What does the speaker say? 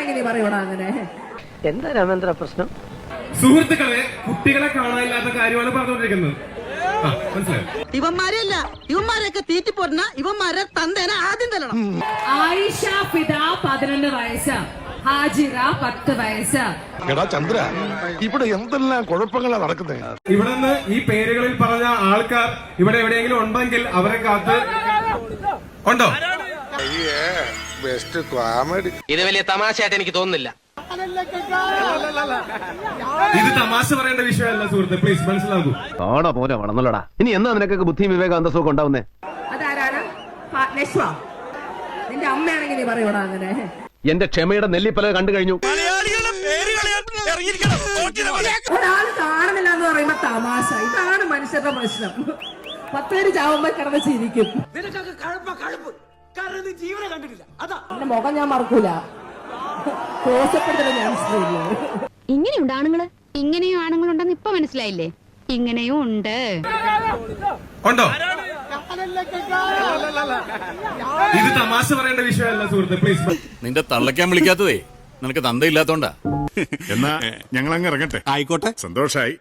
അമ്മയാണെങ്കിൽ നീ പറയൂടാ അങ്ങനെ. എന്താ രാമേന്ദ്ര പ്രശ്നം? സുഹൃത്തുക്കളെ, കുട്ടികളെ കാണാനില്ലാത്ത കാര്യമാണ് പറഞ്ഞുകൊണ്ടിരിക്കുന്നത്. ഇവന്മാരെയല്ല, ഇവന്മാരെയൊക്കെ തീറ്റിപ്പോരുന്ന ഇവന്മാരെ തന്തേനെ ആദ്യം തരണം. ആയിഷ ഫിദ 11 വയസ്സ്, ഹാജിറ 10 വയസ്സ്. എടാ ചന്ദ്ര, ഇവിടെ എന്തെല്ലാം കുഴപ്പങ്ങളാണ് നടക്കുന്നത്. ഇവിടെ നിന്ന് ഈ പേരുകളിൽ പറഞ്ഞ ആൾക്കാർ ഇവിടെ എവിടെയെങ്കിലും ഉണ്ടെങ്കിൽ അവരെ കാത്ത് ഉണ്ടോ? Best comedy. ഇത് വലിയ തമാശയായിട്ട് എനിക്ക് തോന്നുന്നില്ല. ഇത് തമാശ പറയേണ്ട വിഷയമല്ല സുഹൃത്തെ, പ്ലീസ് മനസ്സിലാക്കൂ. ഓടാ പോലെ വളർന്നല്ലോടാ. ഇനി എന്നാ നിനക്കൊക്കെ ബുദ്ധിയും വിവേക അന്തസ്സൊക്കെ ഉണ്ടാവുന്നേ? അതാരാണ്? നശ്വ. നിന്റെ അമ്മയാണെങ്കിൽ നീ പറയൂടാ അങ്ങനെ. എന്റെ ക്ഷമയുടെ നെല്ലിപ്പല കണ്ടു കഴിഞ്ഞു. ഒരാൾ കാണുന്നില്ല എന്ന് പറയുമ്പോ തമാശ. ഇതാണ് മനുഷ്യരുടെ പ്രശ്നം. 10 പേര് ചാവുമ്പോ കിടന്ന് ചിരിക്കും. എന്റെ മുഖം ഞാൻ മറക്കൂല. ഇങ്ങനെയുണ്ട് ആണുങ്ങള്. ഇങ്ങനെയും ആണുങ്ങളുണ്ടെന്ന് ഇപ്പൊ മനസ്സിലായില്ലേ? ഇങ്ങനെയും ഉണ്ട്. ഉണ്ടോ? ഇത് തമാശ പറയേണ്ട വിഷയമല്ല സുഹൃത്തെ, പ്ലീസ്. നിന്റെ തള്ളയ്ക്കാൻ വിളിക്കാത്തതേ നിനക്ക് തന്തയില്ലാത്തോണ്ടാ. എന്നാ ഞങ്ങൾ അങ്ങ് ഇറങ്ങട്ടെ. ആയിക്കോട്ടെ, സന്തോഷായി.